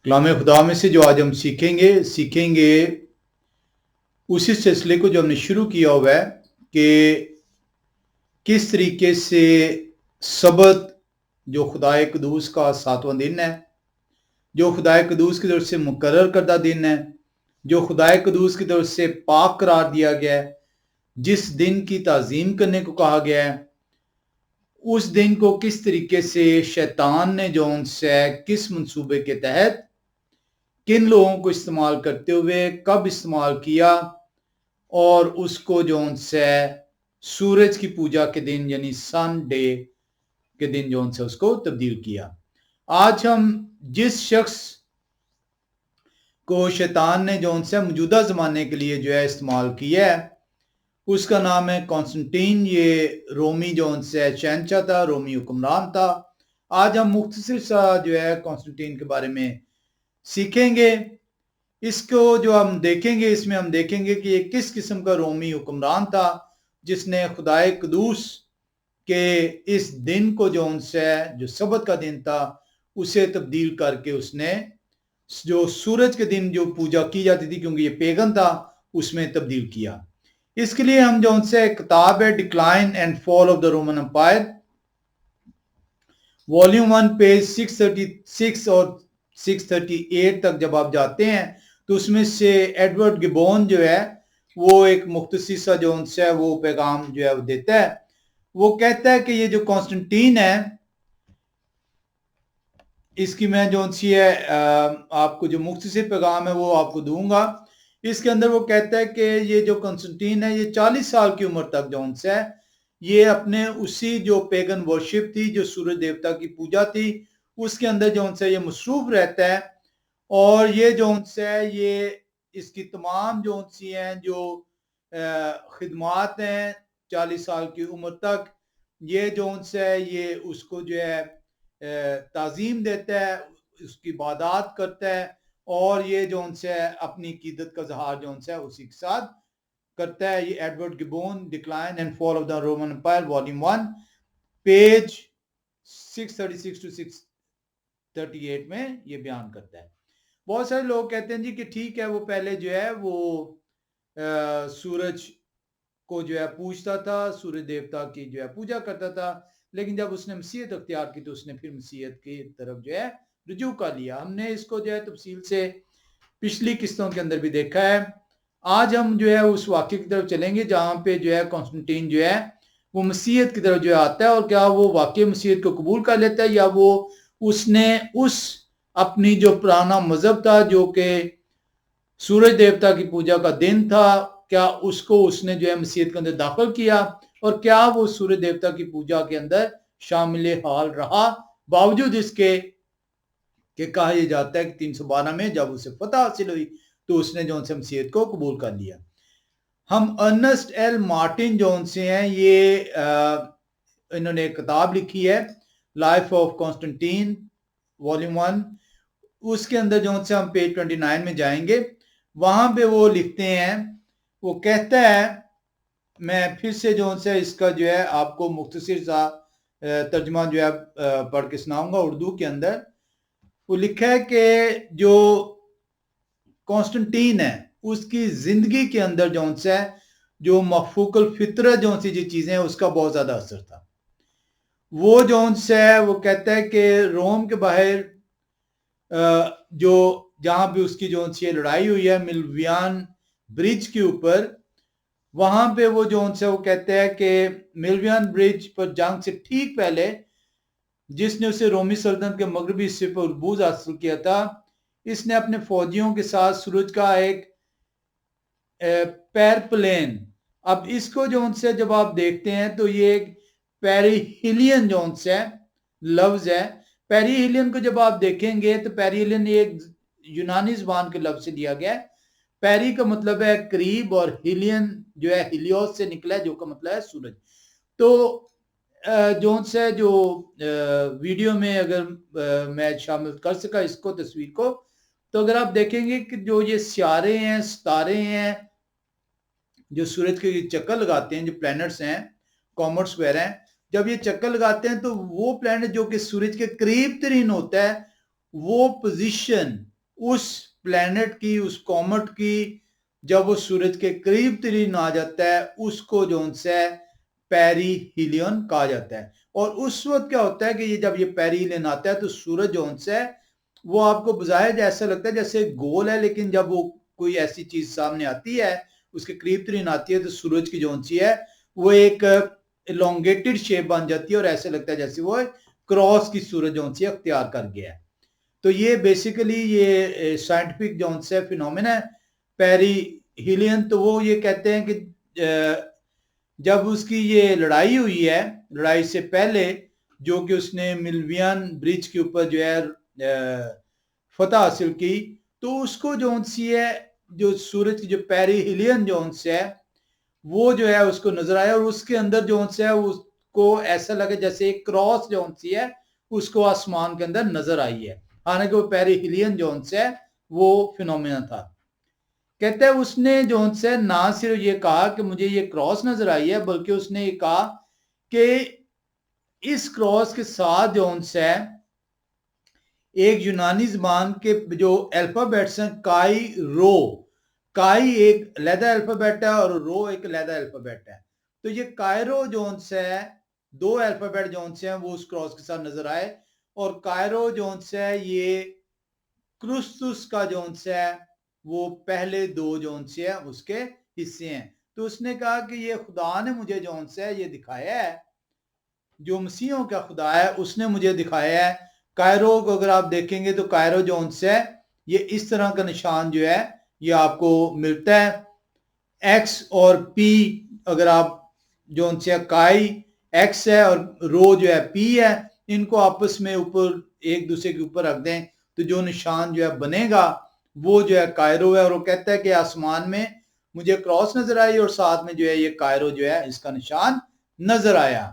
कलाम खुदा में से जो आज हम सीखेंगे उसी सिलसिले को जो हमने शुरू किया हुआ है कि किस तरीके से सबत जो खुदाए कदूस का 7वां दिन है, जो खुदाए कदूस की तरफ से मुकर्रर करदा दिन है, जो खुदाए कदूस की तरफ से पाक करार दिया गया है, जिस दिन की ताज़ीम करने को कहा गया है, उस दिन को किस तरीके से शैतान ने जो उनसे किस मंसूबे के तहत किन लोगों को इस्तेमाल करते हुए कब इस्तेमाल किया और उसको जो उनसे सूरज की पूजा के दिन यानी सन डे के दिन जो उनसे उसको तब्दील किया। आज हम जिस शख्स को शैतान ने जो उनसे मौजूदा ज़माने के लिए जो है इस्तेमाल किया है, उसका नाम है कॉन्स्टेंटीन। ये रोमी जो उनसे शहंशाह था, रोमी हुक्मरान था। आज हम मुख्तसर सा जो है कॉन्स्टेंटीन के बारे में सीखेंगे। इसको जो हम देखेंगे, इसमें हम देखेंगे कि ये किस किस्म का रोमी हुक्मरान था जिसने खुदाए कदूस के इस दिन को जो उनसे जो सबत का दिन था उसे तब्दील करके उसने जो सूरज के दिन जो पूजा की जाती थी, क्योंकि ये पेगन था, उसमें तब्दील किया। इसके लिए हम जो उनसे किताब है decline and fall of the Roman empire, volume 1 page 636 और 638 तक जब आप जाते हैं तो उसमें से एडवर्ड गिबोन जो है वो एक मुख्तसर सा जो उनसे वो पैगाम जो है वो देता है। वो कहता है कि ये जो कॉन्स्टेंटीन है, इसकी मैं जो सी है आपको जो मुख्तसर पैगाम है वो आपको दूंगा। इसके अंदर वो कहता है कि ये जो कॉन्स्टेंटीन है ये 40 साल की उम्र तक जो उनसे है ये अपने उसी जो पेगन वर्शिप थी, जो सूरज देवता की पूजा थी, उसके अंदर जो उनसे ये मसरूफ रहता है। और ये जो उनसे ये इसकी तमाम जो उनसी हैं जो खिदमात हैं 40 साल की उम्र तक, ये जो उनसे ये उसको जो है ताज़ीम देता है, उसकी इबादत करता है और ये जो उनसे अपनी कीदत का इज़हार जो उनसे उसी के साथ करता है। ये Edward Gibbon decline and fall of the Roman empire volume 1 page 636 to 638 में ये बयान करता है। बहुत सारे लोग कहते हैं जी कि ठीक है, वो पहले जो है वो सूरज को जो है पूजता था, सूरज देवता की जो है पूजा करता था, लेकिन जब उसने मसीहत अख्तियार की तो उसने फिर मसीहत की तरफ जो है रुजू कर लिया। हमने इसको जो है तफसील से पिछली किस्तों के अंदर भी देखा है। आज हम जो है उस वाक्य की तरफ चलेंगे जहां पे जो है कॉन्स्टेंटीन जो है वो मसीहत की तरफ जो है आता है, और क्या वो वाकई मसीहत को कबूल कर लेता है या वो उसने उस अपनी जो पुराना मजहब था जो कि सूरज देवता की पूजा का दिन था, क्या उसको उसने जो है मसीहत के अंदर दाखिल किया और क्या वो सूरज देवता की पूजा के अंदर शामिल हाल रहा, बावजूद इसके कि कहा यह जाता है कि 312 में जब उसे फतह हासिल हुई तो उसने जो उनसे मसीहत को कबूल कर लिया। हम अर्नेस्ट एल मार्टिन जो उनसे हैं, ये इन्होंने एक किताब लिखी है लाइफ ऑफ कॉन्स्टेंटीन वॉल्यूम 1। उसके अंदर जो उनसे हम पेज 29 में जाएंगे, वहां पे वो लिखते हैं, वो कहता है, मैं फिर से जो उनसे इसका जो है आपको मुख्तसर सा तर्जमा जो है पढ़ के सुनाऊंगा उर्दू के अंदर। वो लिखा है कि जो कॉन्स्टेंटीन है उसकी जिंदगी के अंदर जो उनसे जो मफूकल फितरत जो सी जो चीजें हैं उसका बहुत ज्यादा असर था। वो जो उनसे वो कहता है कि रोम के बाहर जो जहां भी उसकी जो उनसे लड़ाई हुई है मिल्वियन ब्रिज के ऊपर, वहां पे वो जो उनसे वो कहते हैं कि मिल्वियन ब्रिज पर जंग से ठीक पहले जिसने उसे रोमी सल्तनत के मगरबी हिस्से पर उर्बूज हासिल किया था, इसने अपने फौजियों के साथ सूरज का एक पैरप्लेन, अब इसको जो उनसे जब आप देखते हैं तो ये एक पेरिहिलियन जो उनसे लफ्ज है। पेरिहिलियन को जब आप देखेंगे तो पेरिहिलियन एक यूनानी जबान के लफ्ज से दिया गया है। पेरी का मतलब है करीब और हिलियन जो है हिलियोस से निकला है जो का मतलब है सूरज। तो जो उनसे जो वीडियो में अगर मैं शामिल कर सका इसको तस्वीर को, तो अगर आप देखेंगे कि जो ये सियारे हैं, सितारे हैं, जो सूरज के चक्कर लगाते हैं, जो प्लैनेट्स हैं, कॉमेट्स वगैरह हैं, जब ये चक्कर लगाते हैं तो वो प्लैनेट जो कि सूरज के करीब तरीन होता है वो पोजीशन उस प्लेनेट की, उस कॉमेट की जब वो सूरज के करीब तरीन आ जाता है उसको जो है पेरीहिलियन कहा जाता है। और उस वक्त क्या होता है कि ये जब ये पेरीहिलियन आता है तो सूरज जो है वो आपको बजाय ऐसा लगता है जैसे गोल है, लेकिन जब वो कोई ऐसी चीज सामने आती है, उसके करीब तरीन आती है, तो सूरज की जो है वो एक इलोंगेटेड शेप बन जाती है और ऐसे लगता है जैसे वो क्रॉस की सूरज जो है अख्तियार कर गया है। तो ये बेसिकली ये साइंटिफिक जो है फिनोमेना है पेरीहिलियन। तो वो ये कहते हैं कि जब उसकी ये लड़ाई हुई है, लड़ाई से पहले जो कि उसने मिल्वियन ब्रिज के ऊपर जो है फतह हासिल की, तो उसको जो सी है जो सूरज की जो पेरीहिलियन जो है वो जो है उसको नजर आया और उसके अंदर जो है उसको ऐसा लगे जैसे एक क्रॉस जो सी है उसको आसमान के अंदर नजर आई है। हालांकि वो पेरीहिलियन जो है वो फिनोमेना था। कहते हैं उसने जो है ना सिर्फ ये कहा कि मुझे ये क्रॉस नजर आई है, बल्कि उसने ये कहा कि इस क्रॉस के साथ जो है एक यूनानी जबान के जो अल्फाबेट्स हैं काई रो, काई एक अलहदा अल्फाबेट है और रो एक अलहदा अल्फाबेट है। तो ये कायरो जो है दो अल्फाबेट जो है वो उस क्रॉस के साथ नजर आए और कायरो जो है ये क्रिस्तुस का जो है वो पहले दो जो है उसके हिस्से हैं। तो उसने कहा कि ये खुदा ने मुझे जो है ये दिखाया है, जो मसीहों का खुदा है उसने मुझे दिखाया है। कायरो को अगर आप देखेंगे तो कायरो जो है ये इस तरह का निशान जो है ये आपको मिलता है। एक्स और पी अगर आप जो है काई एक्स है और रो जो है पी है, इनको आपस में ऊपर एक दूसरे के ऊपर रख दें तो जो निशान जो है बनेगा वो जो है कायरो है। और वो कहता है कि आसमान में मुझे क्रॉस नजर आई और साथ में जो है ये कायरो जो है इसका निशान नजर आया।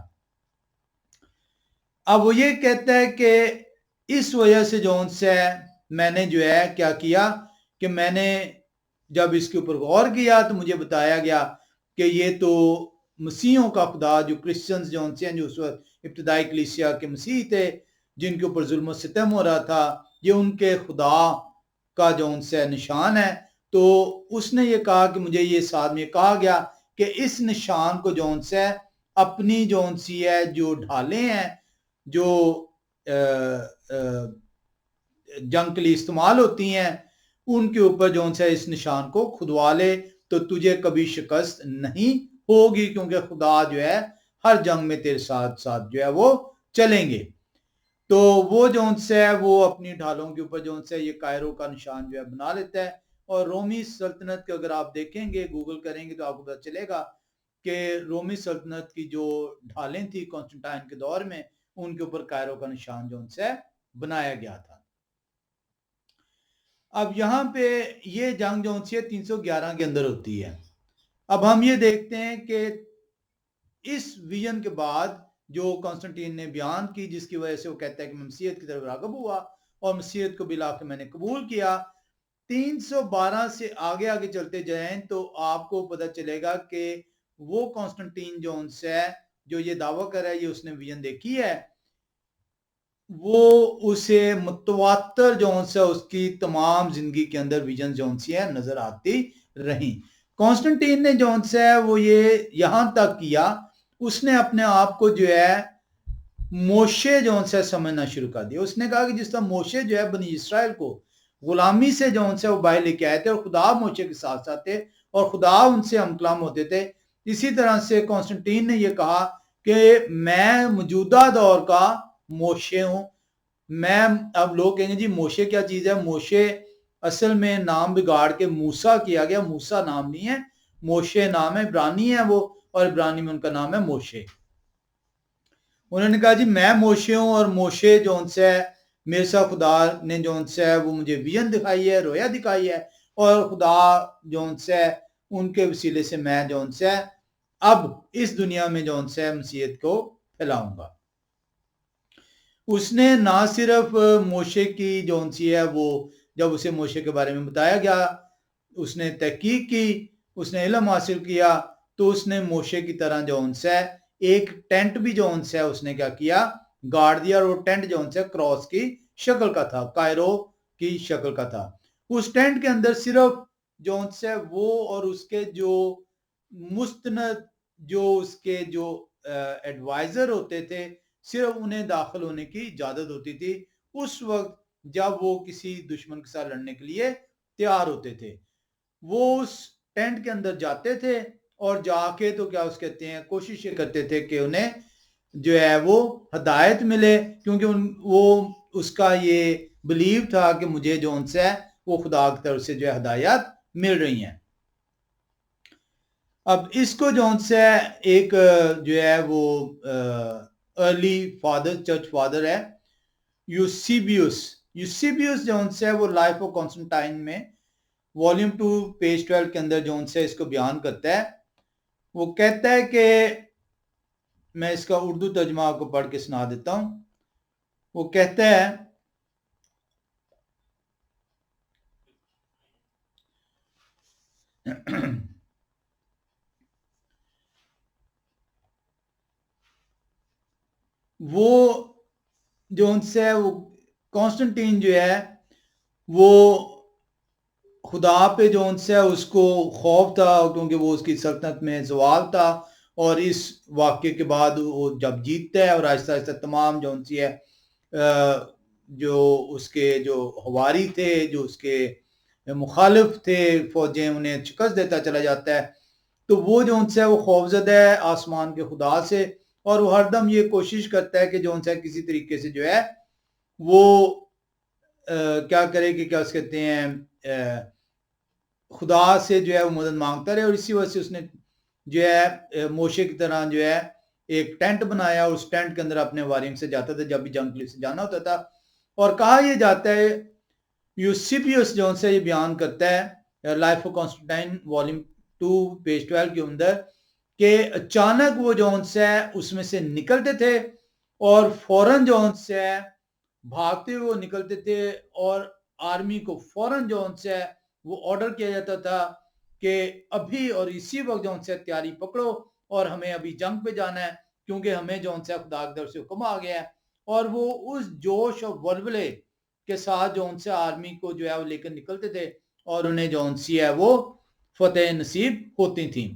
अब वो ये कहता है कि इस वजह से जो है मैंने जो है क्या किया कि मैंने जब इसके ऊपर गौर किया तो मुझे बताया गया कि ये तो मसीहों का खुदा, जो क्रिश्चियंस जो हैं जो उस वक्त इब्तदाई कलीसिया के मसीह थे जिनके ऊपर जुल्म सितम हो रहा था, ये उनके खुदा का जो उनसे निशान है। तो उसने ये कहा कि मुझे ये साथ में कहा गया कि इस निशान को जो है अपनी जो सी है जो ढालें हैं जो जंग के लिए इस्तेमाल होती हैं उनके ऊपर जो है इस निशान को खुदवा ले तो तुझे कभी शिकस्त नहीं होगी, क्योंकि खुदा जो है हर जंग में तेरे साथ साथ जो है वो चलेंगे। तो वो जो है वो अपनी ढालों के ऊपर जो है ये कायरो का निशान जो है बना लेता है। और रोमी सल्तनत के अगर आप देखेंगे, गूगल करेंगे तो आपको पता चलेगा कि रोमी सल्तनत की जो ढालें थी कॉन्स्टेंटाइन के दौर में, उनके ऊपर कायरो का निशान जो है बनाया गया था। अब यहाँ पे ये जंग जो है 311 के अंदर होती है। अब हम ये देखते हैं कि इस विजन के बाद जो कॉन्स्टेंटीन ने बयान की, जिसकी वजह से वो कहता है कि मैं मसीहत की तरफ राग़िब हुआ और मसीहत को बिला के मैंने कबूल किया। 312 से आगे आगे चलते जाएं तो आपको पता चलेगा कि वो कॉन्स्टेंटीन जो है जो ये दावा कर रहा है, ये उसने विजन देखी है, वो उसे मुतवातर जो है उसकी तमाम जिंदगी के अंदर विजन जो है नजर आती रही। कॉन्स्टेंटीन ने जो है वो ये यहां तक किया, उसने अपने आप को जो है मोशे जो है समझना शुरू कर दिया। उसने कहा कि जिस तरह मोशे जो है बनी इसराइल को गुलामी से जो है वो बाहर लेके आए थे और खुदा मोशे के साथ साथ थे और खुदा उनसे हमकलाम होते थे, इसी तरह से कॉन्स्टेंटीन ने यह कहा कि मैं मौजूदा दौर का मोशे हूं। मैं, अब लोग कहेंगे जी मोशे क्या चीज है, मोशे असल में नाम बिगाड़ के मूसा किया गया, मूसा नाम नहीं है, मोशे नाम है, इब्रानी है वो, और इब्रानी में उनका नाम है मोशे। उन्होंने कहा जी मैं मोशे हूं और मोशे जो है मेरे साथ खुदा ने जो है वो मुझे विजन दिखाई है, रोया दिखाई है और खुदा जो है उनके वसीले से मैं जो है अब इस दुनिया में जो है मसीहत को फैलाऊंगा। उसने ना सिर्फ मोशे की जो सी है वो जब उसे मोशे के बारे में बताया गया उसने तहकीक की, उसने इल्म हासिल किया, तो उसने मोशे की तरह जो है एक टेंट भी जो है उसने क्या किया, गाड़ दिया और वो टेंट जो है क्रॉस की शक्ल का था, कायरो की शक्ल का था। उस टेंट के अंदर सिर्फ जो है वो और उसके जो मुस्तनद जो उसके जो एडवाइजर होते थे, सिर्फ उन्हें दाखिल होने की इजाजत होती थी उस वक्त जब वो किसी दुश्मन के साथ लड़ने के लिए तैयार होते थे। वो उस टेंट के अंदर जाते थे और जाके तो क्या उस कहते हैं कोशिश ये करते थे कि उन्हें जो है वो हदायत मिले, क्योंकि वो उसका ये बिलीव था कि मुझे जो उनसे वो खुदा की तरफ से जो है हदायत मिल रही हैं। अब इसको जो से एक जो है वो अर्ली फादर चर्च फादर है यूसीबियस। यूसीबियस जो है वो लाइफ ऑफ कॉन्स्टेंटाइन में वॉल्यूम 2 पेज 12 के अंदर जो से इसको बयान करता है। वो कहता है कि मैं इसका उर्दू तर्जमा आपको पढ़ के सुना देता हूं। वो कहता है वो जो उनसे वो कॉन्स्टेंटीन जो है वो खुदा पे जो उनसे उसको खौफ था, क्योंकि वो उसकी सल्तनत में जवाल था। और इस वाक्य के बाद वो जब जीतता है और आहिस्ता आहिस्ता तमाम जो उनसी है जो उसके जो हवारी थे, जो उसके मुखालिफ थे फौजें, उन्हें शिकस्त देता चला जाता है। तो वो जो उनसे वो खौफजदा है आसमान के खुदा से, और वो हरदम ये कोशिश करता है कि जो उनसे किसी तरीके से जो है वो क्या करे कि क्या कहते हैं खुदा से जो है वो मदद मांगता रहे। और इसी वजह से उसने जो है मोशे की तरह जो है एक टेंट बनाया, उस टेंट के अंदर अपने वारिम से जाता था जब भी जंग के लिए से जाना होता था। और कहा यह जाता है यूसीबियस जो से ये बयान करता है life of Constantine volume 2 page 12 के अंदर कि अचानक वो जो है उसमें से निकलते थे और फौरन जो है भागते हुए निकलते थे, और आर्मी को फौरन जो है वो ऑर्डर किया जाता था कि अभी और इसी वक्त जो से तैयारी पकड़ो और हमें अभी जंग पे जाना है, क्योंकि हमें जो है खुदा की तरफ से हुक्म आ गया है। और वो उस जोश और वल्वले के साथ जो से आर्मी को जो है वो लेकर निकलते थे और उन्हें जो सी है वो फतेह नसीब होती थी।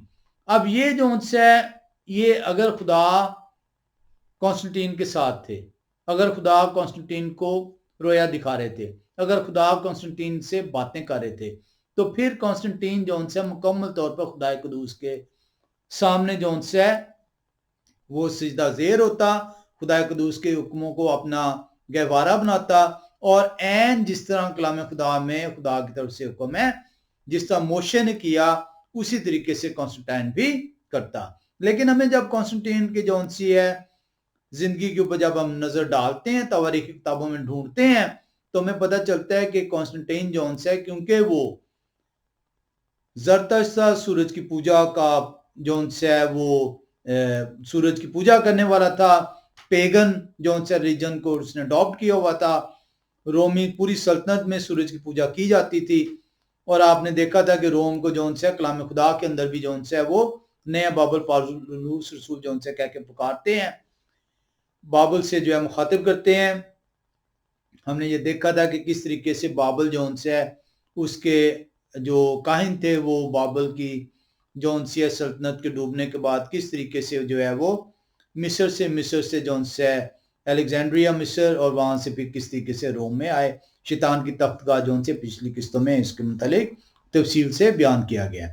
अब ये जो है ये अगर खुदा कॉन्स्टेंटीन के साथ थे, अगर खुदा कॉन्स्टेंटीन को रोया दिखा रहे थे, अगर खुदा कॉन्स्टेंटीन से बातें कर रहे थे, तो फिर कॉन्स्टेंटीन जो उनसे मुकम्मल तौर पर खुदा कुदूस के सामने जो उनसे वो सिजदा ज़ेर होता, खुदा कुदूस के हुक्मों को अपना गहवारा बनाता, और एन जिस तरह कलाम खुदा में खुदा की तरफ से हुक्म है, जिस तरह मोशे ने किया उसी तरीके से कॉन्स्टेंटाइन भी करता। लेकिन हमें जब कॉन्स्टेंटीन की जो सी है जिंदगी के ऊपर जब हम नजर डालते हैं, तवारीख की किताबों में ढूंढते हैं, तो हमें पता चलता है कि कॉन्स्टेंटाइन जोन्स है, क्योंकि वो जरतश्ता सूरज की पूजा का जोन्स है वो सूरज की पूजा करने वाला था। पेगन जोन्स है रीजन को उसने अडॉप्ट किया हुआ था। रोमी पूरी सल्तनत में सूरज की पूजा की जाती थी, और आपने देखा था कि रोम को जोन्स है कलाम खुदा के अंदर भी जोन्स है वो नया बाबल पालूस रसूल जोन्स है कह के पुकारते हैं, बाबल से जो है मुखातिब करते हैं। हमने ये देखा था कि किस तरीके से बाबल जो है उसके जो काहिन थे वो बाबल की जो है सल्तनत के डूबने के बाद किस तरीके से जो है वो मिस्र से जो है अलेक्जेंड्रिया मिस्र, और वहां से फिर किस तरीके से रोम में आए। शैतान की तख्तगाह जो से पिछली किस्तों में इसके मुतालिक तफसील से बयान किया गया।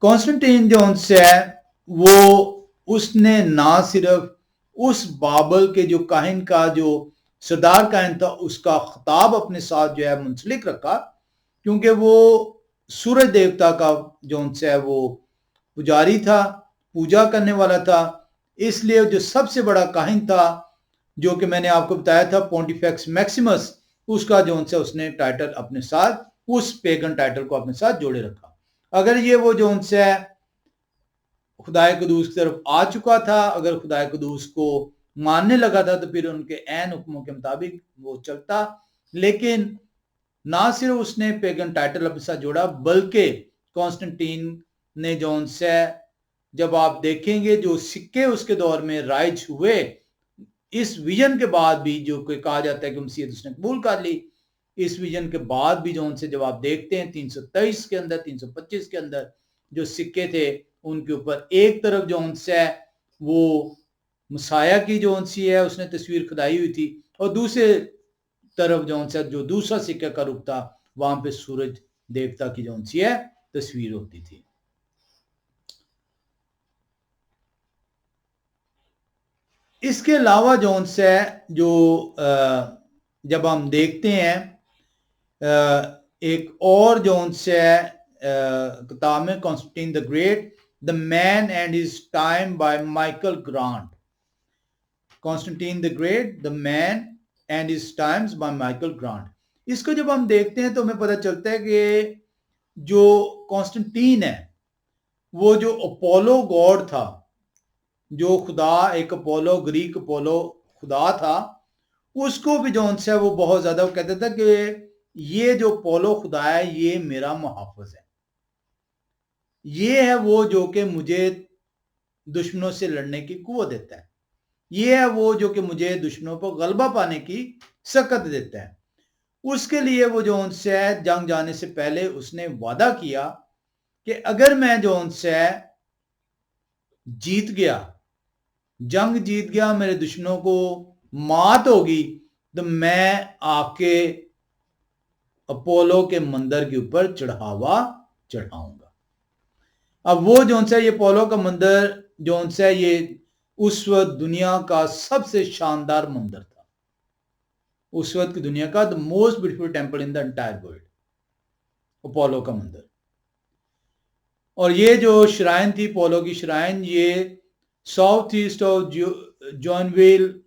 कॉन्स्टेंटीन जो है वो उसने ना सिर्फ उस बाबल के जो काहिन का जो सरदार काहिन था उसका खिताब अपने साथ जो है मुंसलिक रखा, क्योंकि वो सूरज देवता का जो है वो पुजारी था, पूजा करने वाला था। इसलिए जो सबसे बड़ा काहिन था, जो कि मैंने आपको बताया था पोंटिफेक्स मैक्सिमस, उसका जो है उसने टाइटल अपने साथ उस पेगन टाइटल को अपने साथ जोड़े रखा। अगर ये वो जो है खुदाए कुदूस की तरफ आ चुका था, अगर खुदाए कुदूस को मानने लगा था, तो फिर उनके ऐन हुक्मों के मुताबिक वो चलता। लेकिन ना सिर्फ उसने पेगन टाइटल अपने साथ जोड़ा, बल्कि कॉन्स्टेंटीन ने जो है जब आप देखेंगे जो सिक्के उसके दौर में राइज हुए, इस विजन के बाद भी जो कहा जाता है कि मसीहत उसने कबूल कर ली, इस विजन के बाद भी जो उनसे जब आप देखते हैं 323 के अंदर 325 के अंदर जो सिक्के थे उनके ऊपर एक तरफ जो उनसे है वो मसाया की जो उनसी है उसने तस्वीर खुदाई हुई थी और दूसरे तरफ जो उनसे जो दूसरा सिक्के का रुख था वहां पे सूरज देवता की जो उनसी है तस्वीर होती थी। इसके अलावा जो उनसे जो जब हम देखते हैं एक और जो उनसे किताब में Constantine the great the man and his time by Michael grant. Constantine the great the man and his times by Michael grant. इसको जब हम देखते हैं तो हमें पता चलता है कि जो कॉन्स्टेंटाइन है वो जो अपोलो गॉड था, जो खुदा एक अपोलो ग्रीक अपोलो खुदा था, उसको भी जो उनसे वो बहुत ज्यादा वो कहता था कि ये जो अपोलो खुदा है ये मेरा मुहाफिज है, ये है वो जो कि मुझे दुश्मनों से लड़ने की कुव्वत देता है, ये है वो जो कि मुझे दुश्मनों पर गलबा पाने की सकत देता है। उसके लिए वो जो उनसे जंग जाने से पहले उसने वादा किया कि अगर मैं जो उनसे जीत गया, जंग जीत गया, मेरे दुश्मनों को मात होगी, तो मैं आके अपोलो के मंदिर के ऊपर चढ़ावा चढ़ाऊंगा। अब वो जो उनसे ये अपोलो का मंदिर जो उनसे ये उस वक्त दुनिया का सबसे शानदार मंदिर था, उस वक्त की दुनिया का the most beautiful temple in the entire world, Apollo का मंदिर। और ये जो श्राइन थी अपोलो की श्राइन, ये south east of Joinville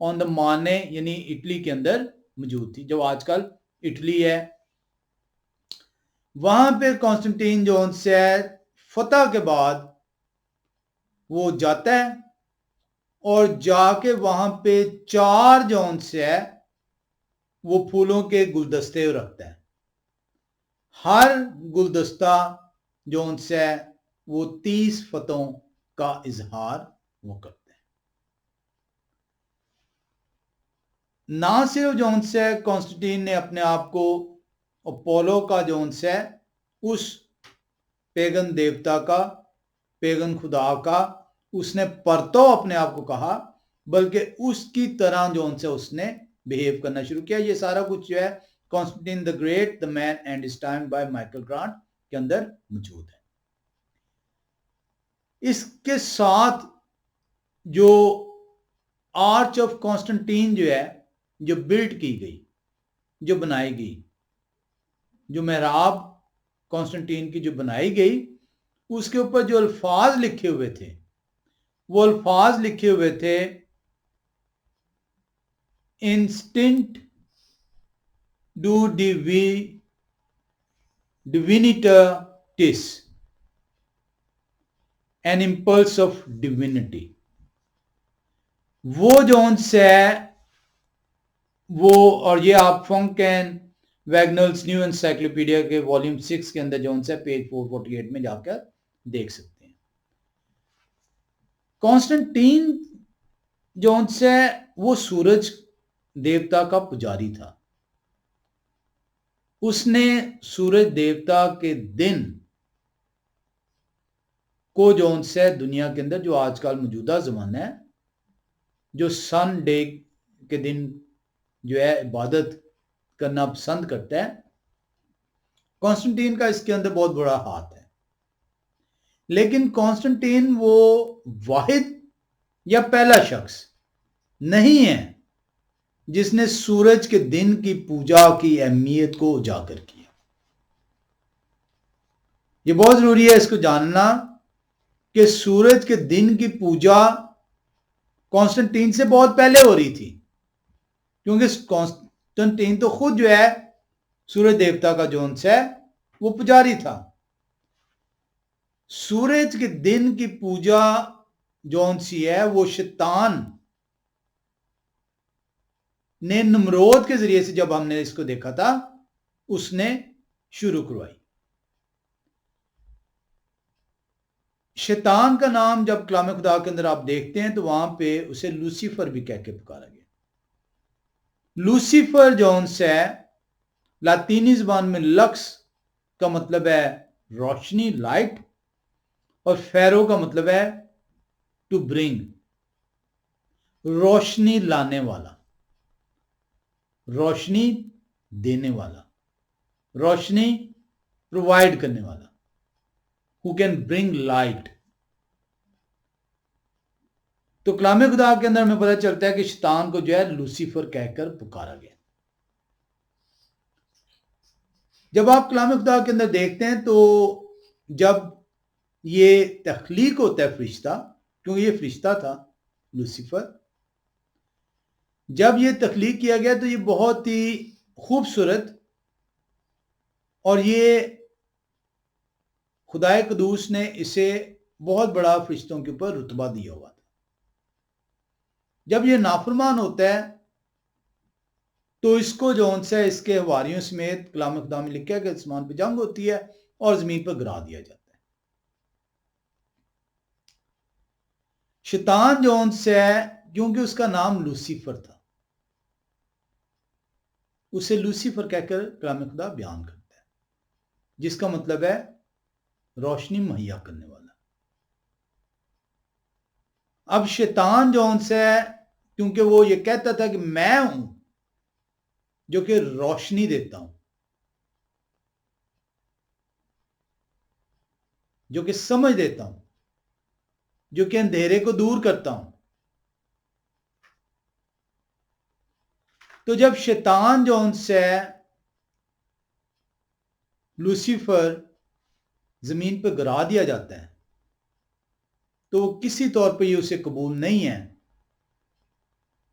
on the Marne यानी इटली के अंदर मौजूद थी, जो आजकल इटली है। वहां पे कॉन्स्टेंटाइन जो उनसे फतह के बाद वो जाता है और जाके वहां पे 4 जो उनसे है वो फूलों के गुलदस्ते रखता है। हर गुलदस्ता जो उनसे है वो 30 फतहों का इजहार वो करते हैं। ना सिर्फ जो उनसे कॉन्स्टेंटाइन ने अपने आप को अपोलो का जो उनसे उस पेगन देवता का, पेगन खुदा का उसने परतो अपने आप को कहा, बल्कि उसकी तरह जो उनसे उसने बिहेव करना शुरू किया। ये सारा कुछ जो है Constantine the great the man and his time by Michael grant के अंदर मौजूद है। इसके साथ जो आर्च ऑफ कॉन्स्टेंटाइन जो है जो बिल्ड की गई, जो बनाई गई, जो मेहराब कॉन्स्टेंटाइन की जो बनाई गई, उसके ऊपर जो अल्फाज लिखे हुए थे वो अल्फाज लिखे हुए थे इंस्टिंक्ट डू डिविनिटाटिस एन इम्पल्स ऑफ डिविनिटी। वो जो उनसे वो, और ये आप फंकेन वैगनल्स न्यू एनसाइक्लोपीडिया के वॉल्यूम 6 के अंदर जो उनसे पेज 448 में जाकर देख सकते हैं। कॉन्स्टेंटाइन जो उनसे वो सूरज देवता का पुजारी था, उसने सूरज देवता के दिन को जो उनसे दुनिया के अंदर जो आजकल मौजूदा जमाना है जो सन डे के दिन जो है इबादत करना पसंद करता है, कॉन्स्टेंटाइन का इसके अंदर बहुत बड़ा हाथ है। लेकिन कॉन्स्टेंटाइन वो वाहिद या पहला शख्स नहीं है जिसने सूरज के दिन की पूजा की अहमियत को उजागर किया। ये बहुत जरूरी है इसको जानना कि सूरज के दिन की पूजा कॉन्स्टेंटाइन से बहुत पहले हो रही थी, क्योंकि कॉन्स्टेंटाइन तो खुद जो है सूरज देवता का जो उनसे वो पुजारी था। सूरज के दिन की पूजा जो उनसी है वो शैतान ने नमरोद के जरिए से, जब हमने इसको देखा था, उसने शुरू करवाई। शैतान का नाम जब कलाम खुदा के अंदर आप देखते हैं तो वहां पे उसे लूसीफर भी कह के पुकारा गया। लूसीफर जो उनसे लातीनी ज़बान में लक्स का मतलब है रोशनी, लाइट, और फेरो का मतलब है टू ब्रिंग, रोशनी लाने वाला, रोशनी देने वाला, रोशनी प्रोवाइड करने वाला, हु कैन ब्रिंग लाइट। तो कलाम खुदा के अंदर हमें पता चलता है कि शैतान को जो है लूसीफर कहकर पुकारा गया। जब आप कलाम खुदा के अंदर देखते हैं तो जब ये तख्लीक होता है फरिश्ता, क्योंकि ये फरिश्ता था लूसीफर, जब ये तख्लीक किया गया तो ये बहुत ही खूबसूरत, और ये खुदाए कदूस ने इसे बहुत बड़ा फरिश्तों के ऊपर रुतबा दिया हुआ था। जब ये नाफरमान होता है तो इसको जो से इसके हवारियों समेत कलाम खुदा में लिखा है कि आसमान पर जंग होती है और जमीन पर गिरा दिया जाता है। शैतान जो से है, क्योंकि उसका नाम लूसीफर था, उसे लूसीफर कहकर कलाम खुदा बयान करता है, जिसका मतलब है रोशनी मुहैया करने वाला। अब शैतान जो से है, क्योंकि वो ये कहता था कि मैं हूं जो कि रोशनी देता हूं, जो कि समझ देता हूं, जो कि अंधेरे को दूर करता हूं। तो जब शैतान जो से लूसीफर जमीन पर गिरा दिया जाता है तो वो किसी तौर पर ये उसे कबूल नहीं है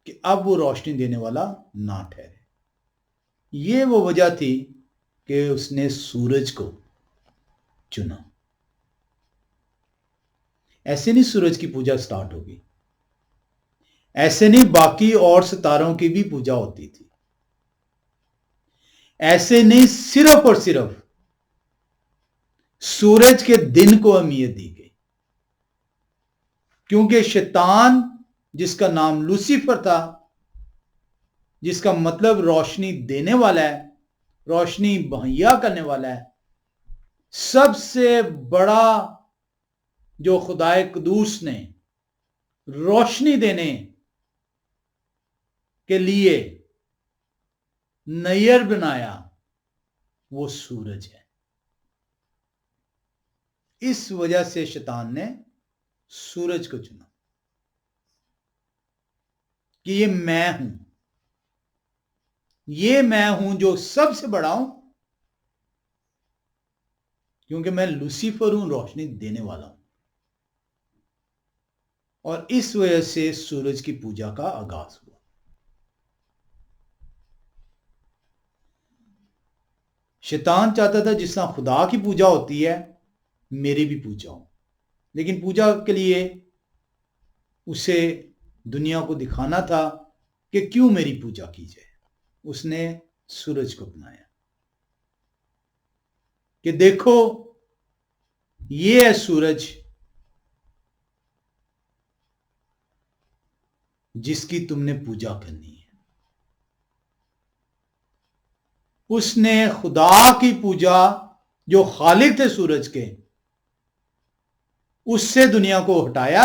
कि अब वो रोशनी देने वाला ना ठहरे। ये वो वजह थी कि उसने सूरज को चुना। ऐसे नहीं सूरज की पूजा स्टार्ट होगी, ऐसे नहीं बाकी और सितारों की भी पूजा होती थी, ऐसे नहीं सिर्फ और सिर्फ सूरज के दिन को अहमियत दी गई, क्योंकि शैतान जिसका नाम लूसीफर था, जिसका मतलब रोशनी देने वाला है, रोशनी मुहैया करने वाला है, सबसे बड़ा जो खुदाए कदूस ने रोशनी देने के लिए नैयर बनाया वो सूरज है। इस वजह से शैतान ने सूरज को चुना कि ये मैं हूं जो सबसे बड़ा हूं, क्योंकि मैं लूसीफर हूं, रोशनी देने वाला हूं। और इस वजह से सूरज की पूजा का आगाज हुआ। शैतान चाहता था जिस तरह खुदा की पूजा होती है मेरी भी पूजा हो, लेकिन पूजा के लिए उसे दुनिया को दिखाना था कि क्यों मेरी पूजा की जाए। उसने सूरज को बनाया कि देखो ये है सूरज जिसकी तुमने पूजा करनी है। उसने खुदा की पूजा जो खालिक थे सूरज के, उससे दुनिया को हटाया,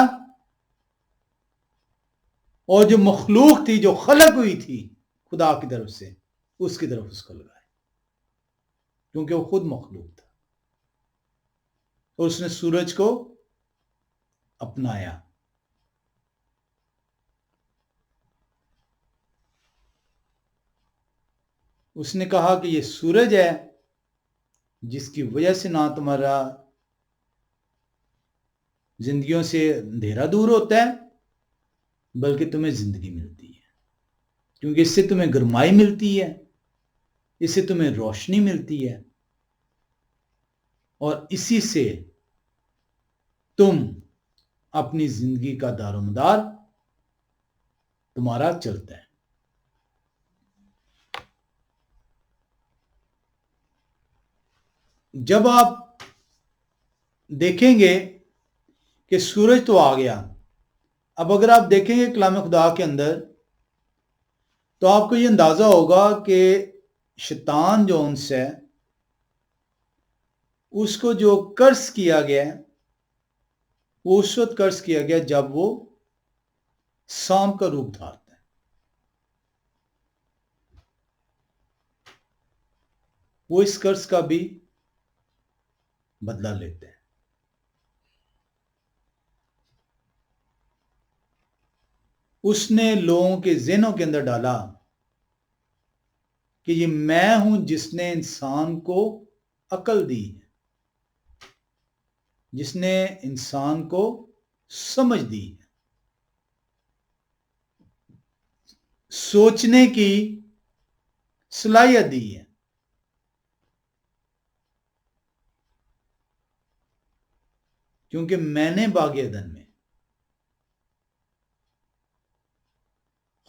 और जो मखलूक थी, जो खलक हुई थी खुदा की तरफ से, उसकी तरफ उसको लगाया, क्योंकि वो खुद मखलूक था। और उसने सूरज को अपनाया। उसने कहा कि ये सूरज है जिसकी वजह से ना तुम्हारा जिंदगियों से अंधेरा दूर होता है, बल्कि तुम्हें जिंदगी मिलती है, क्योंकि इससे तुम्हें गर्माई मिलती है, इससे तुम्हें रोशनी मिलती है, और इसी से तुम अपनी जिंदगी का दारोमदार तुम्हारा चलता है। जब आप देखेंगे कि सूरज तो आ गया, अब अगर आप देखेंगे कलाम खुदा के अंदर तो आपको ये अंदाजा होगा कि शैतान जो उनसे है उसको जो कर्ज किया गया है वो उस वक्त कर्ज किया गया जब वो सांप का रूप धारता है। वो इस कर्ज का भी बदला लेते हैं। उसने लोगों के ज़हनों के अंदर डाला कि ये मैं हूं जिसने इंसान को अकल दी है, जिसने इंसान को समझ दी है, सोचने की सलाहियत दी है। क्योंकि मैंने बाग एदन में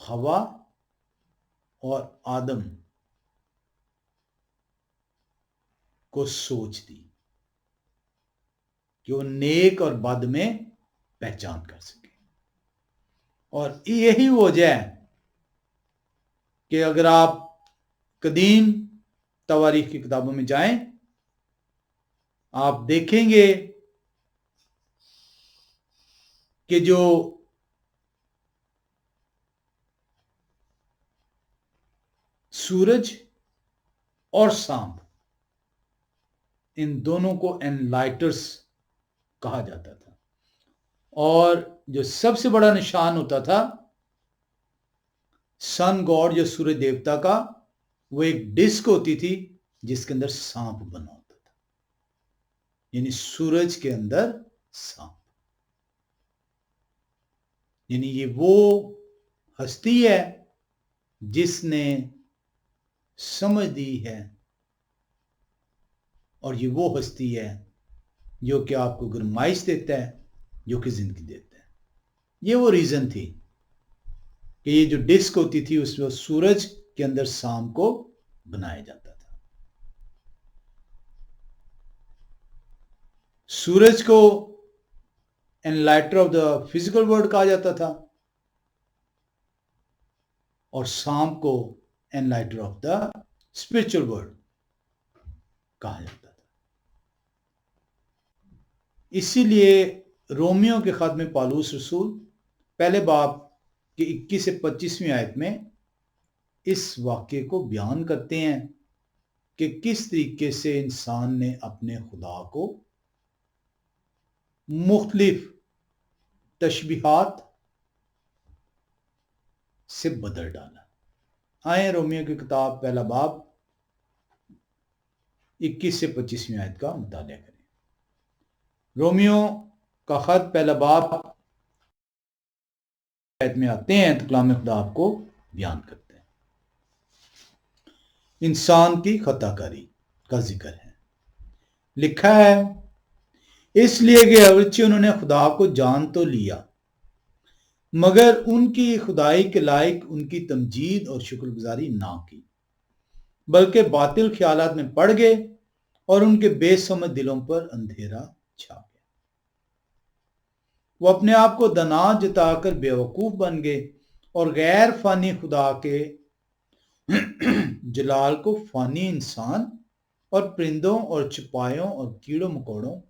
हवा और आदम को सोच दी कि वो नेक और बद में पहचान कर सके। और यही वजह है कि अगर आप कदीम तवारीख की किताबों में जाएं, आप देखेंगे कि जो सूरज और सांप, इन दोनों को एनलाइटर्स कहा जाता था। और जो सबसे बड़ा निशान होता था सन गॉड, जो सूर्य देवता का, वो एक डिस्क होती थी जिसके अंदर सांप बना होता था, यानी सूरज के अंदर सांप। यानी ये वो हस्ती है जिसने समझ दी है, और ये वो हस्ती है जो कि आपको गरमाइश देता है, जो कि जिंदगी देता है। ये वो रीजन थी कि ये जो डिस्क होती थी उसमें सूरज के अंदर सांप को बनाया जाता था। सूरज को एनलाइटर ऑफ द फिजिकल वर्ल्ड कहा जाता था और सांप को एनलाइटर ऑफ द स्पिरिचुअल वर्ल्ड कहा जाता था। इसीलिए रोमियो के खत में पौलुस रसूल पहले बाब की 21 से 25वीं आयत में इस वाक्य को बयान करते हैं कि किस तरीके से इंसान ने अपने खुदा को मुख्तलिफ तशबीहात से बदल डाला। आए रोमियो की किताब पहला बाब 21 से 25वीं आयत का मुताला करें। रोमियो का खत पहला बाब आयत में आते हैं तो कलाम खुदा आपको बयान करते हैं। इंसान की खताकारी का जिक्र है। लिखा है, इसलिए कि अगरचे उन्होंने खुदा को जान तो लिया मगर उनकी खुदाई के लायक उनकी तमजीद और शुक्रगुजारी ना की, बल्कि बातिल ख्यालात में पड़ गए और उनके बेसमझ दिलों पर अंधेरा छा गया। वो अपने आप को दना जताकर बेवकूफ बन गए और गैर फानी खुदा के जलाल को फानी इंसान और परिंदों और चपायों और कीड़ों मकोड़ों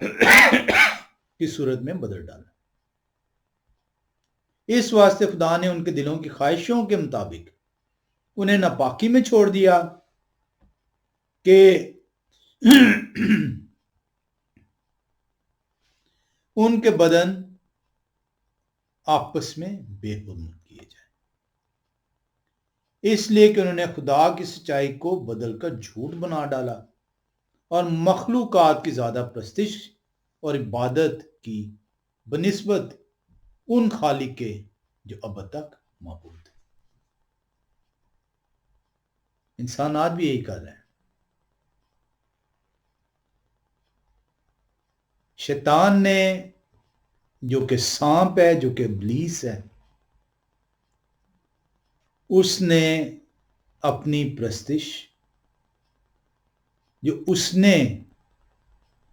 की सूरत में बदल डाला। इस वास्ते खुदा ने उनके दिलों की ख्वाहिशों के मुताबिक उन्हें नापाकी में छोड़ दिया कि उनके बदन आपस में बेहुरमत किए जाए, इसलिए कि उन्होंने खुदा की सच्चाई को बदलकर झूठ बना डाला और मखलूकात की ज्यादा प्रस्तिश और इबादत की बनिस्बत उन खालिक के जो अब तक मौजूद है। इंसान आज भी यही कर रहे हैं। शैतान ने, जो कि सांप है, जो कि इब्लीस है, उसने अपनी प्रस्तिश जो उसने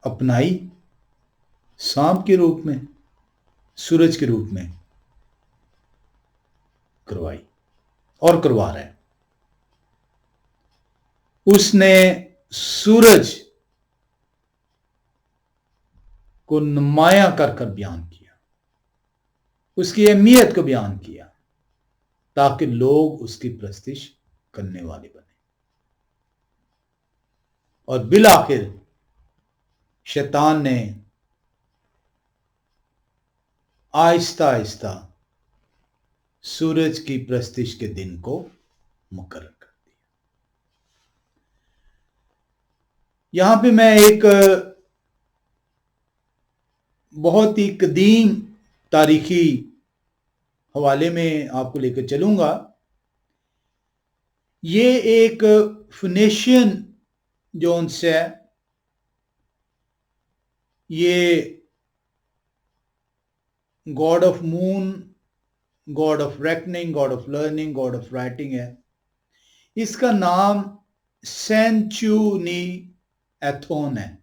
अपनाई सांप के रूप में, सूरज के रूप में करवाई और करवा रहा है। उसने सूरज को नुमाया कर कर बयान किया, उसकी अहमियत को बयान किया, ताकि लोग उसकी प्रस्तिश करने वाले बने। और बिलाखिर शैतान ने आहिस्ता आहिस्ता सूरज की प्रस्तिश के दिन को मुकर्रर कर दिया। यहां पे मैं एक बहुत ही कदीम तारीखी हवाले में आपको लेकर चलूंगा। ये एक फिनेशियन जोन से है, ये God of moon, God of reckoning, God of learning, God of writing है। इसका नाम सेंचुनी एथोन है,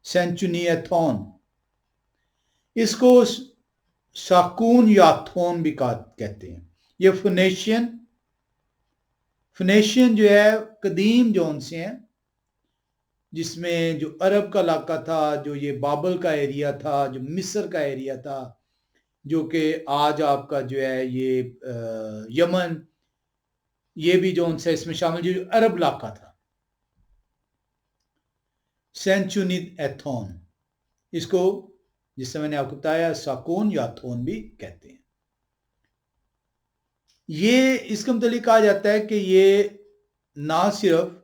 सेंचुनी एथोन। इसको साकून या थोन भी कहते हैं। ये फिनेशियन जो है कदीम जोन से हैं, जिसमें जो अरब का इलाका था, जो ये बाबल का एरिया था, जो मिस्र का एरिया था, जो कि आज आपका जो है ये यमन, ये भी जोन से इसमें शामिल, जो अरब इलाका था, सेंचुनिद एथोन। इसको, जिससे मैंने आपको बताया, साकून या थोन भी कहते हैं। ये इसके मुतालिक कहा जाता है कि ये ना सिर्फ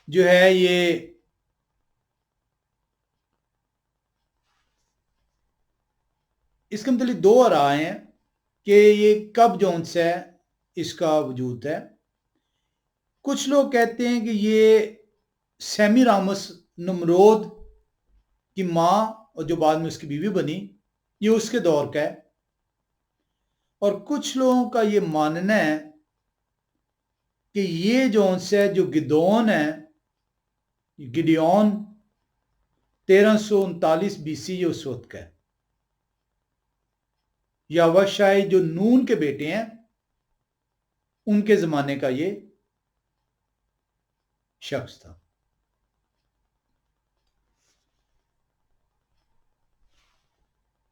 जो है ये इसके मुतालिक दो राय हैं कि ये कब जोन से इसका वजूद है। कुछ लोग कहते हैं कि ये सेमीरामस, नमरोद की माँ और जो बाद में उसकी बीवी बनी, ये उसके दौर का है। और कुछ लोगों का ये मानना है कि ये जोन से जो गिदोन है, गिडियोन 1339 बीसी ये उस वक्त का है, या वह शायद जो नून के बेटे हैं उनके जमाने का ये शख्स था।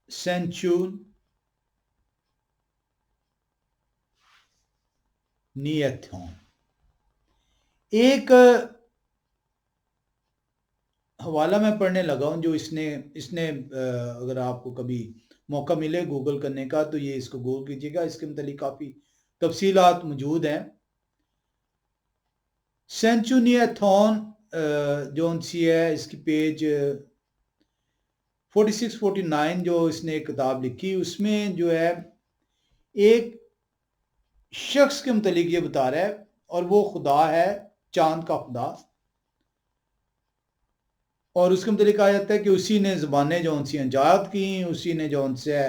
सेंचुन नियथोन। एक हवाला मैं पढ़ने लगा हूं जो इसने अगर आपको कभी मौका मिले गूगल करने का तो ये इसको गूगल कीजिएगा, इसके मतलब काफी तफसीलात मौजूद हैं। सेंचुनियाथॉन जो सी है, इसकी पेज 46-49 जो इसने एक किताब लिखी, उसमें जो है एक शख्स के मुतालिक ये बता रहा है, और वो खुदा है, चांद का खुदा। और उसके मुतालिक कहा जाता है कि उसी ने ज़बानें जो सी ईजाद की, उसी ने जो से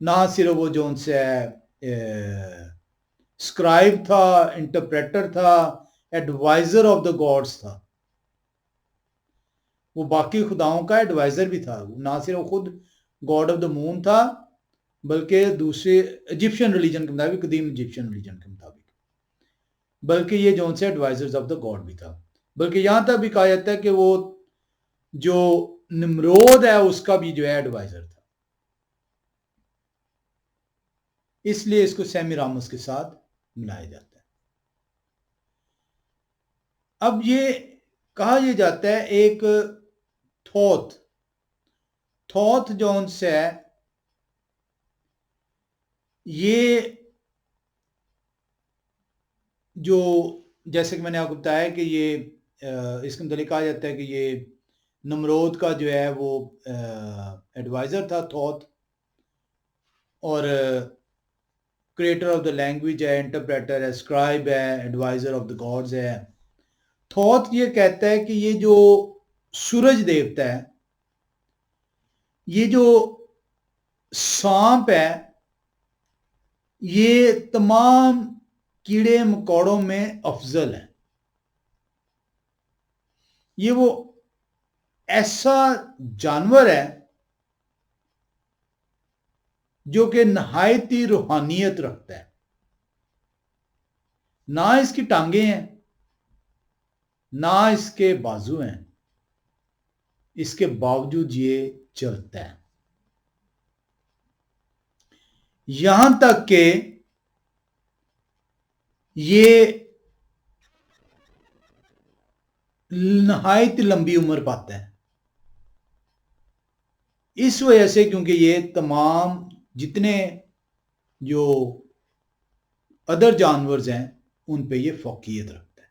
ना सिर्फ वो जो से स्क्राइब था, इंटरप्रेटर था, एडवाइजर ऑफ द गॉड्स था। वो बाकी खुदाओं का एडवाइजर भी था। ना सिर्फ खुद गॉड ऑफ द मून था, बल्कि दूसरे इजिप्शियन रिलीजन के मुताबिक, कदीम इजिप्शियन रिलीजन के मुताबिक, बल्कि ये जो से एडवाइजर्स ऑफ द गॉड भी था। बल्कि यहां तक भी कहा जाता है कि वो जो निम्रोद है उसका भी जो है एडवाइजर था। इसलिए इसको सेमीरामस के साथ मिलाया जाता है। अब ये कहा यह जाता है एक थॉथ जोन से ये जो, जैसे कि मैंने आपको बताया कि ये इसके मुतालिक कहा जाता है कि ये नमरोद का जो है वो एडवाइजर था थॉथ, और क्रिएटर ऑफ द लैंग्वेज है, इंटरप्रेटर है, स्क्राइब है, एडवाइजर ऑफ द गॉड्स है। थॉथ ये कहता है कि ये जो सूरज देवता है, ये जो सांप है, ये तमाम कीड़े मकोड़ों में अफजल है। ये वो ऐसा जानवर है जो कि नहायती रूहानियत रखता है, ना इसकी टांगे हैं, ना इसके बाजू हैं, इसके बावजूद ये चलता है। यहां तक कि ये नहायत लंबी उम्र पाता है, इस वजह से क्योंकि ये तमाम जितने जो अदर जानवर हैं उन पे ये फौकियत रखता है।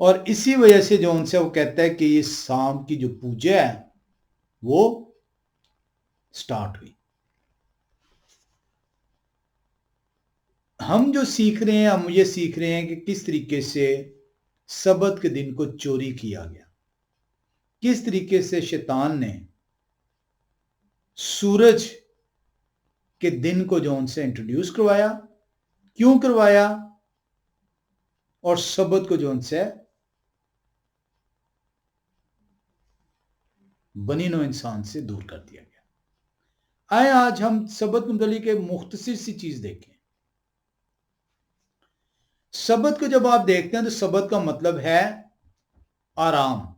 और इसी वजह से जो उनसे वो कहता है कि ये सांप की जो पूजा है वो स्टार्ट हुई। हम जो सीख रहे हैं, हम ये सीख रहे हैं कि किस तरीके से सबत के दिन को चोरी किया गया, किस तरीके से शैतान ने सूरज के दिन को जो उनसे इंट्रोड्यूस करवाया, क्यों करवाया, और सबत को जो उनसे बनी नो इंसान से दूर कर दिया गया। आए आज हम सबत मुतल्लिक एक मुख्तसर सी चीज देखें। सबत को जब आप देखते हैं तो सबत का मतलब है आराम।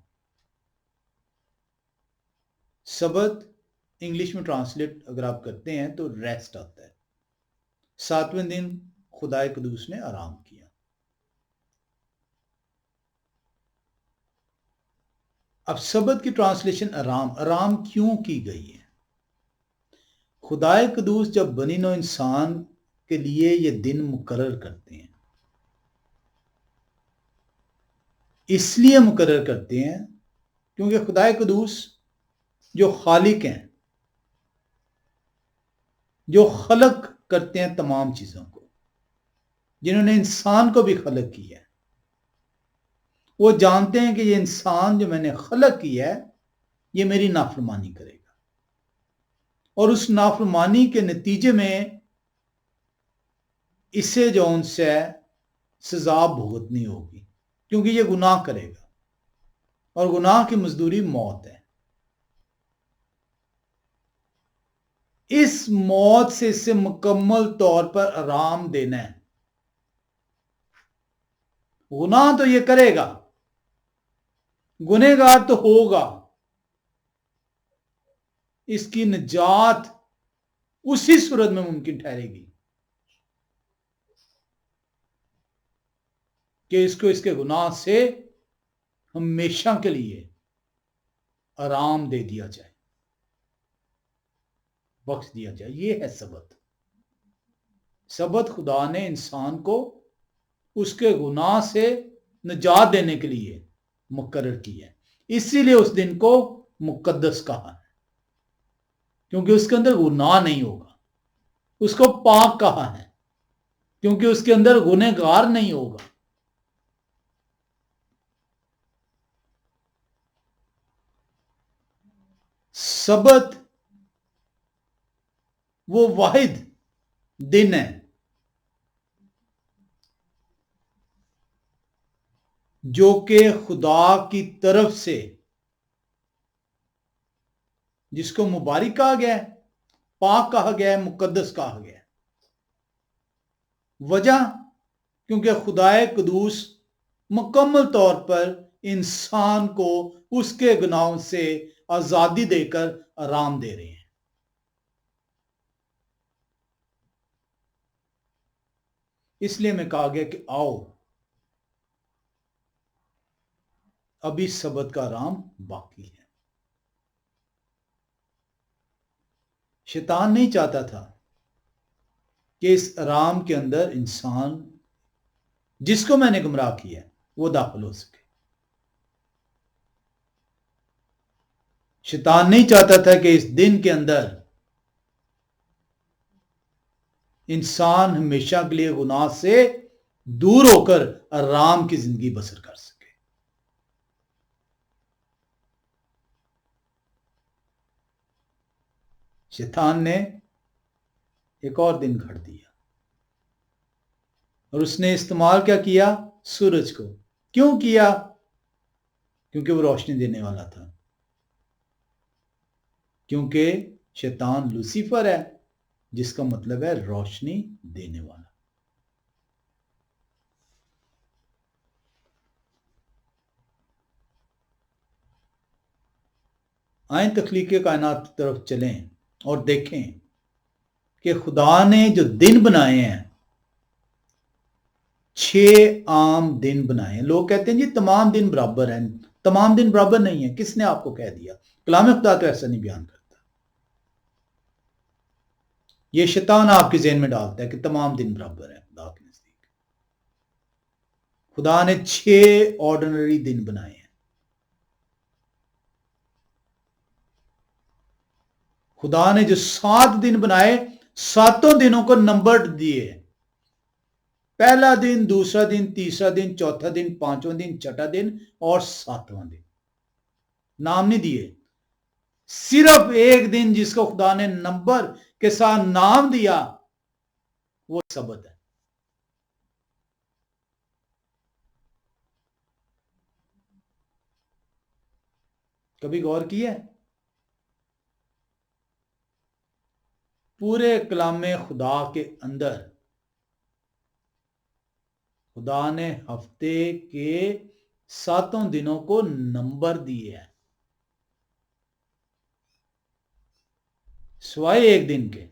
सबत इंग्लिश में ट्रांसलेट अगर आप करते हैं तो रेस्ट आता है। 7वें दिन खुदाए कुदूस ने आराम किया। अब सबत की ट्रांसलेशन आराम, आराम क्यों की गई है? खुदाए कुदूस जब बनी नो इंसान के लिए ये दिन मुकर्रर करते हैं, इसलिए मुकर्रर करते हैं क्योंकि खुदाए कुदूस जो खालिक हैं, जो खलक करते हैं तमाम चीजों को, जिन्होंने इंसान को भी खलक किया है, वो जानते हैं कि ये इंसान जो मैंने खलक किया है ये मेरी नाफरमानी करेगा और उस नाफरमानी के नतीजे में इसे जो उनसे सजा भुगतनी होगी क्योंकि ये गुनाह करेगा और गुनाह की मजदूरी मौत है। इस मौत से इसे मुकम्मल तौर पर आराम देना है। गुनाह तो ये करेगा, गुनहगार तो होगा, इसकी निजात उसी सूरत में मुमकिन ठहरेगी कि इसको इसके गुनाह से हमेशा के लिए आराम दे दिया जाए, बख्श दिया जाए। ये है सबत। सबत खुदा ने इंसान को उसके गुनाह से निजात देने के लिए मुकर्रर किया है, इसीलिए उस दिन को मुकद्दस कहा है क्योंकि उसके अंदर गुनाह नहीं होगा। उसको पाक कहा है क्योंकि उसके अंदर गुनहगार नहीं होगा। सबत वो वाहिद दिन है जो कि खुदा की तरफ से, जिसको मुबारक कहा गया है, पाक कहा गया है, मुकद्दस कहा गया है। वजह क्योंकि खुदाए कुदूस मुकम्मल तौर पर इंसान को उसके गुनाहों से आजादी देकर आराम दे रहे हैं। इसलिए मैं कहा गया कि आओ अभी सबत का आराम बाकी है। शैतान नहीं चाहता था कि इस आराम के अंदर इंसान जिसको मैंने गुमराह किया वो दाखिल हो सके। शैतान नहीं चाहता था कि इस दिन के अंदर इंसान हमेशा के लिए गुनाह से दूर होकर आराम की जिंदगी बसर कर सके। शैतान ने एक और दिन घड़ दिया और उसने इस्तेमाल क्या किया? सूरज को। क्यों किया? क्योंकि वो रोशनी देने वाला था, क्योंकि शैतान लूसीफर है, जिसका मतलब है रोशनी देने वाला। आए तख्लीक कायनात की तरफ चलें और देखें कि खुदा ने जो दिन बनाए हैं, 6 आम दिन बनाए हैं। लोग कहते हैं जी तमाम दिन बराबर हैं। तमाम दिन बराबर नहीं है। किसने आपको कह दिया? कलाम खुदा तो ऐसा नहीं बयान करता। ये शैतान आपके ज़हन में डालता है कि तमाम दिन बराबर है खुदा के नजदीक। खुदा ने 6 ऑर्डिनरी दिन बनाए हैं। खुदा ने जो 7 दिन बनाए, 7 दिनों को नंबर दिए। पहला दिन, दूसरा दिन, तीसरा दिन, चौथा दिन, पांचवा दिन, छठा दिन और 7वां दिन। नाम नहीं दिए। सिर्फ एक दिन जिसको खुदा ने नंबर के साथ नाम दिया, वो सबत है। कभी गौर किया? पूरे कलामे खुदा के अंदर खुदा ने हफ्ते के 7 दिनों को नंबर दिए हैं, सिवाय एक दिन के,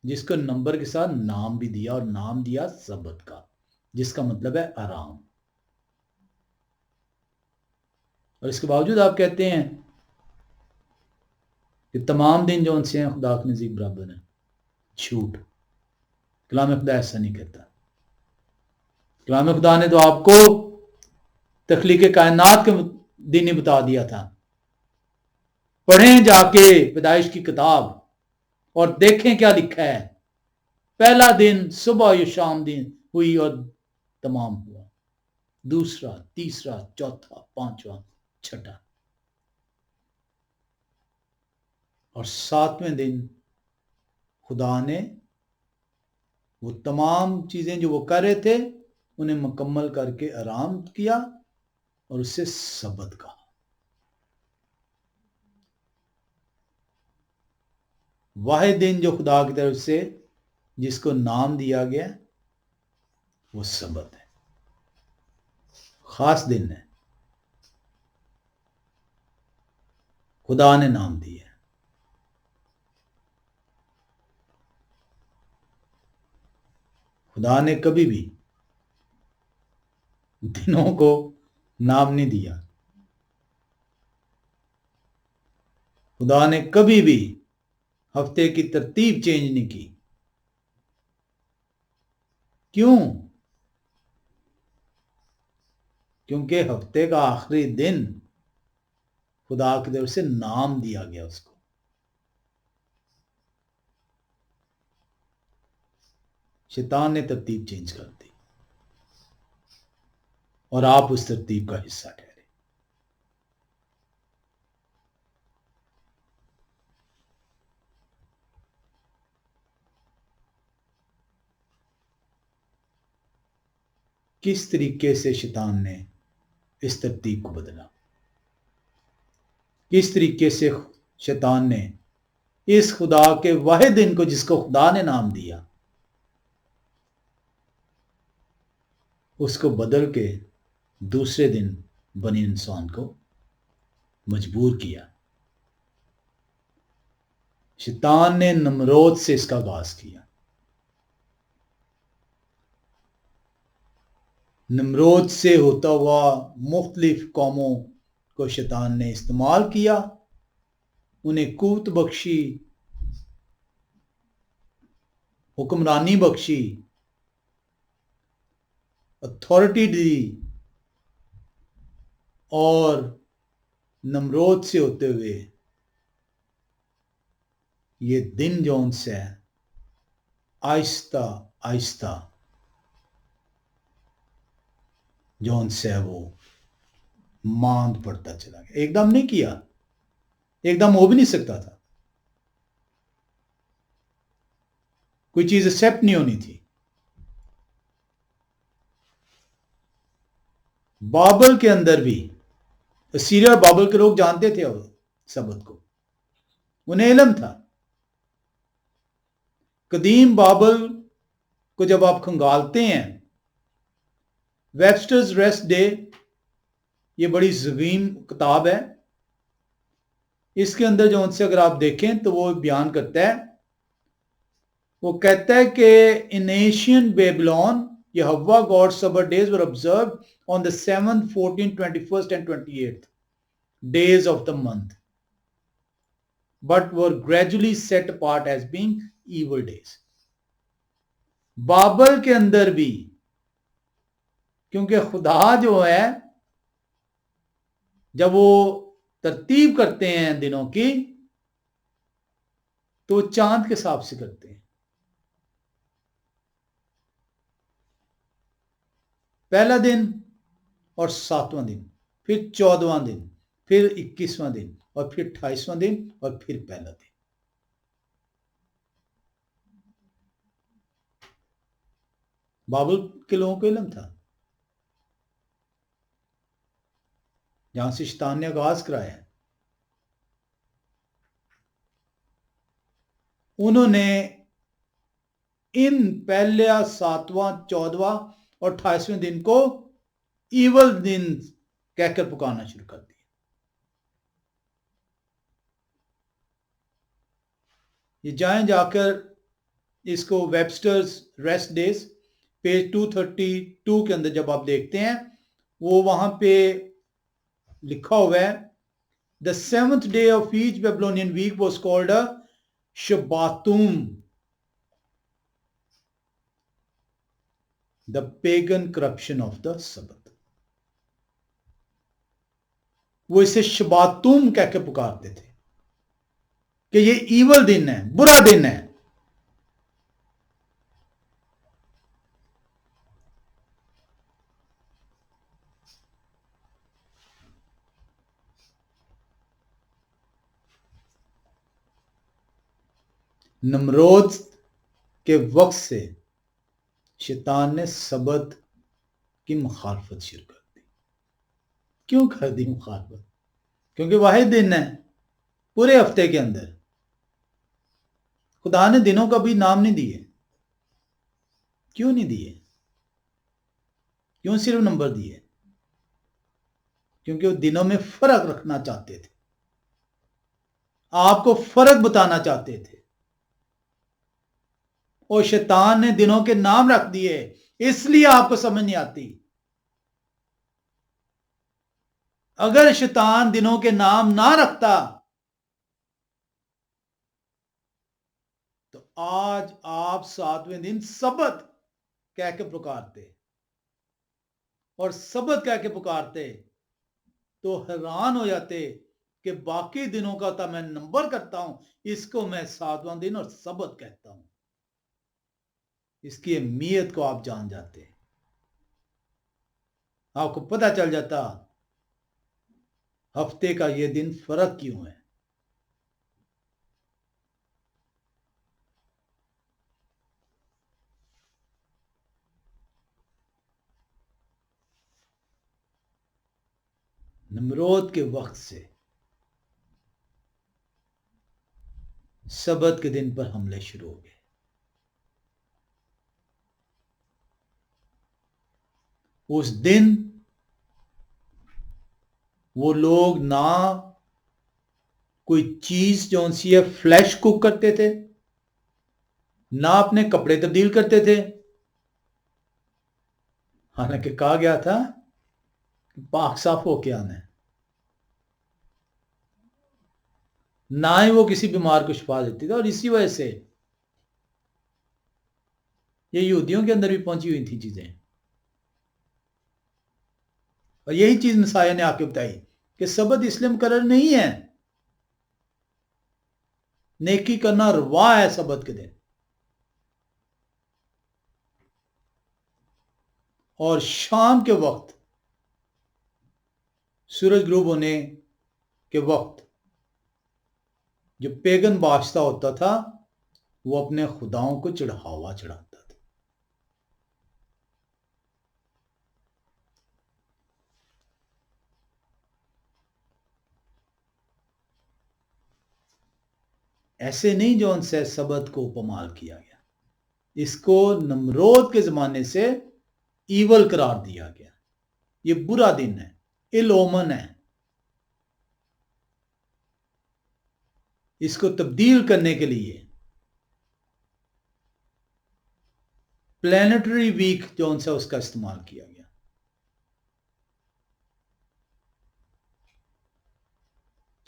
जिसको नंबर के साथ नाम भी दिया, और नाम दिया सबत का, जिसका मतलब है आराम। और इसके बावजूद आप कहते हैं कि तमाम दिन जो उनसे हैं खुदा के नज़दीक बराबर है। झूठ। कलाम खुदा ऐसा नहीं कहता। कलाम खुदा ने तो आपको तख्लीक कायनात के दिन ही बता दिया था। पढ़ें जाके पैदाइश की किताब और देखें क्या लिखा है। पहला दिन सुबह या शाम दिन हुई और तमाम हुआ। दूसरा, तीसरा, चौथा, पांचवा, छठा और 7वें दिन खुदा ने वो तमाम चीजें जो वो कर रहे थे उन्हें मुकम्मल करके आराम किया और उससे सबत कहा। वाहिद दिन जो खुदा की तरफ से जिसको नाम दिया गया वो सबत है, खास दिन है, खुदा ने नाम दिया। खुदा ने कभी भी दिनों को नाम नहीं दिया। खुदा ने कभी भी हफ्ते की तरतीब चेंज नहीं की। क्यों? क्योंकि हफ्ते का आखिरी दिन खुदा की तरफ से नाम दिया गया उसको। शैतान ने तरतीब चेंज कर दी और आप उस तरतीब का हिस्सा ठहरे। किस तरीके से शैतान ने इस तरतीब को बदला? किस तरीके से शैतान ने इस खुदा के वाहिद दिन को जिसको खुदा ने नाम दिया उसको बदल के दूसरे दिन बनी इंसान को मजबूर किया। शैतान ने नमरोद से इसका आगाज किया। नमरोद से होता हुआ मुख्तलिफ कौमों को शैतान ने इस्तेमाल किया, उन्हें कुव्वत बख्शी, हुक्मरानी बख्शी, अथॉरिटी दी और नमरोद से होते हुए ये दिन जो उनसे आहिस्ता आहिस्ता जो उनसे वो मांद पड़ता चला गया। एकदम नहीं किया, एकदम हो भी नहीं सकता था। कोई चीज एक्सेप्ट नहीं होनी थी। बाबल के अंदर भी, सीरिया और बाबल के लोग जानते थे अब सबत को। उन्हें इल्म था। कदीम बाबल को जब आप खंगालते हैं, वेबस्टर्स रेस्ट डे, ये बड़ी ज़मीम किताब है। इसके अंदर जो उनसे अगर आप देखें तो वो बयान करता है, वो कहता है कि इन Asian Babylon Yehovah God's Sabbath days were observed on the 7th, 14th, 21st and 28th days of the month, but were gradually set apart as being evil days. बाबल के अंदर भी, क्योंकि खुदा जो है जब वो तरतीब करते हैं दिनों की तो चांद के हिसाब से करते हैं। पहला दिन और 7वां दिन, फिर 14वां दिन, फिर 21वां दिन, और फिर 28वां दिन, और फिर पहला दिन। बाबल के लोगों को इल्म था, जहां से शैतान ने आगाज कराया है। उन्होंने इन पहला, 7वां, 14वां और 28वें दिन को ईवल दिन कहकर पुकारना शुरू कर दिया। ये जाएं जाकर इसको वेबस्टर्स रेस्ट डेज पेज 232 के अंदर जब आप देखते हैं, वो वहां पे लिखा हुआ है, the 7th day of each Babylonian week was called a shabatum, the pagan corruption of the Sabbath. वो इसे शबातुम कह के पुकारते थे कि ये ईवल दिन है, बुरा दिन है। नमरोद के वक्त से शैतान ने सबत की मुखालफत शुरू कर दी। क्यों कर दी मुखालफत? क्योंकि वाहिद दिन है पूरे हफ्ते के अंदर। खुदा ने दिनों का भी नाम नहीं दिए। क्यों नहीं दिए? क्यों सिर्फ नंबर दिए? क्योंकि वो दिनों में फर्क रखना चाहते थे, आपको फर्क बताना चाहते थे। और शैतान ने दिनों के नाम रख दिए, इसलिए आपको समझ नहीं आती। अगर शैतान दिनों के नाम ना रखता तो आज आप 7वें दिन सबत कह के पुकारते, और सबत कह के पुकारते तो हैरान हो जाते कि बाकी दिनों का तो मैं नंबर करता हूं, इसको मैं 7वां दिन और सबत कहता हूं। इसकी अहमियत को आप जान जाते, आपको पता चल जाता हफ्ते का ये दिन फर्क क्यों है। नमरोद के वक्त से सबत के दिन पर हमले शुरू हो गए। उस दिन वो लोग ना कोई चीज जो सी है फ्लैश कुक करते थे, ना अपने कपड़े तब्दील करते थे। हालांकि कहा गया था कि पाक साफ होके आना है। ना ही वो किसी बीमार को शिफा देती थी, और इसी वजह से ये यहूदियों के अंदर भी पहुंची हुई थी चीजें। और यही चीज मसाया ने आके बताई कि सबत इसलिए मुकर्रर नहीं है, नेकी करना रवा है सबत के दिन। और शाम के वक्त सूरज ग्रूब होने के वक्त जो पेगन बादशाह होता था वो अपने खुदाओं को चढ़ावा चढ़ाता था। ऐसे नहीं जो उनसे सबत को उपमाल किया गया, इसको नमरोद के जमाने से ईवल करार दिया गया। ये बुरा दिन है, इल ओमन है। इसको तब्दील करने के लिए प्लैनेटरी वीक जो उनसे उसका इस्तेमाल किया गया।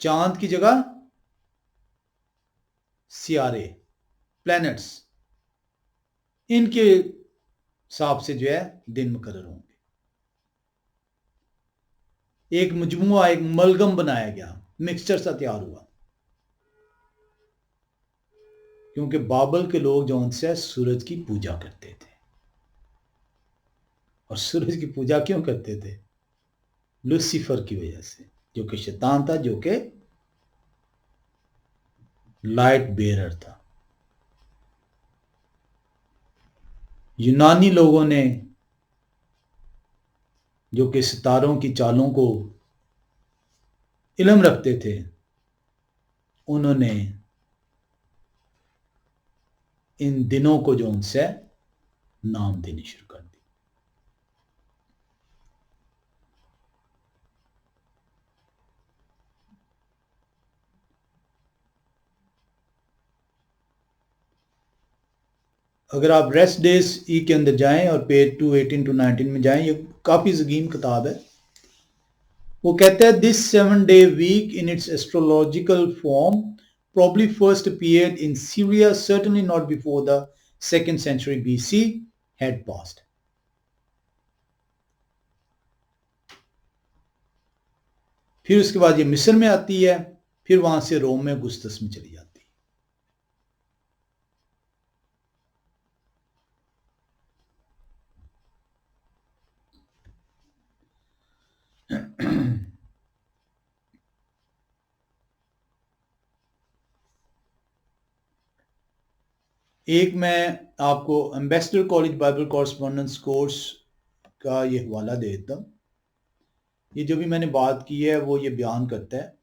चांद की जगह सियारे, प्लैनेट्स, इनके हिसाब से जो है दिन मुकर्रर होंगे। एक मजमुआ, एक मलगम बनाया गया, मिक्सचर सा तैयार हुआ। क्योंकि बाबल के लोग जो उनसे सूरज की पूजा करते थे। और सूरज की पूजा क्यों करते थे? लूसीफर की वजह से, जो कि शैतान था, जो कि लाइट बेरर था। यूनानी लोगों ने, जो कि सितारों की चालों को इल्म रखते थे, उन्होंने इन दिनों को जो उनसे नाम देने शुरू कर दी। अगर आप रेस्ट डेज ई के अंदर जाएं और पेज 218 to 19 में जाएं, ये काफ़ी ज़गीम किताब है। वो कहता है this 7-day week in its astrological form probably first appeared in Syria, certainly not before the 2nd century BC had passed. फिर उसके बाद ये मिस्र में आती है, फिर वहां से रोम में अगुस्तस में चली जाती है। एक मैं आपको ambassador college Bible correspondence course का ये हवाला दे देता हूँ। ये जो भी मैंने बात की है वो ये बयान करता है।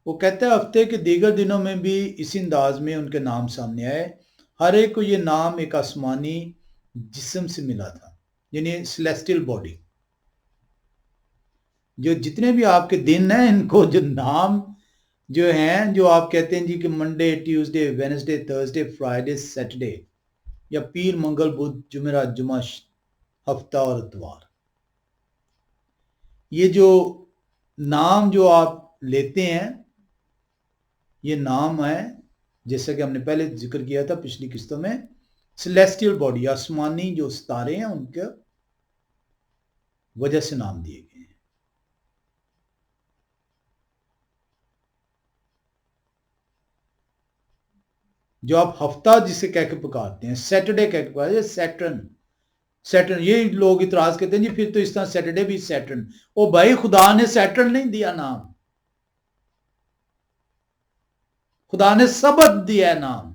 वो कहता है हफ्ते के दीगर दिनों में भी इसी अंदाज में उनके नाम सामने आए। हर एक को ये नाम एक आसमानी जिस्म से मिला था, यानी सेलेस्टियल बॉडी। जो जितने भी आपके दिन हैं, इनको जो नाम जो हैं, जो आप कहते हैं जी कि Monday, Tuesday, Wednesday, Thursday, Friday, Saturday, या पीर, मंगल, बुध, जुमेरात, जुमा, हफ्ता और इतवार, ये जो नाम जो आप लेते हैं, ये नाम है, जैसा कि हमने पहले जिक्र किया था पिछली किस्तों में, सेलेस्टियल बॉडी, आसमानी जो सितारे हैं उनके वजह से नाम दिए गए हैं। जो आप हफ्ता जिसे कह के पुकारते हैं, सैटरडे कह के पुकारते हैं, सैटर्न, सैटर्न, ये लोग इतराज करते हैं जी फिर तो इस तरह सैटरडे भी सैटर्न। ओ भाई, खुदा ने सैटर्न नहीं दिया नाम, खुदा ने सबत दिया है नाम।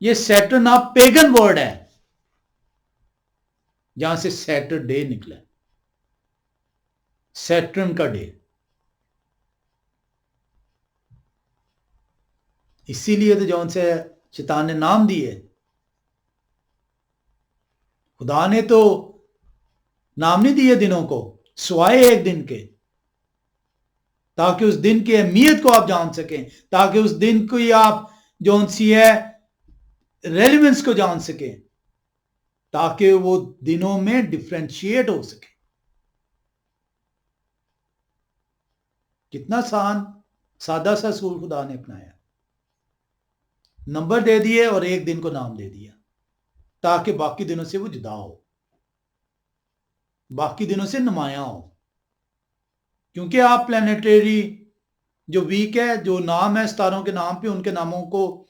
ये सैटर्न आप पेगन वर्ड है, जहां से सैटरडे निकला, सैटर्न का डे। इसीलिए तो जौन से शैतान ने नाम दिए। खुदा ने तो नाम नहीं दिए दिनों को, स्वाए एक दिन के, ताकि उस दिन की अहमियत को आप जान सकें, ताकि उस दिन को आप जौन सी है रेलिवेंस को जान सकें, ताकि वो दिनों में डिफ्रेंशिएट हो सके। कितना आसान सादा सा असूल खुदा ने अपनाया, नंबर दे दिए और एक दिन को नाम दे दिया, ताकि बाकी दिनों से वो जुदा हो, बाकी दिनों से नुमाया हो। क्योंकि आप प्लानिटरी जो वीक है, जो नाम है सितारों के नाम पे, उनके नामों को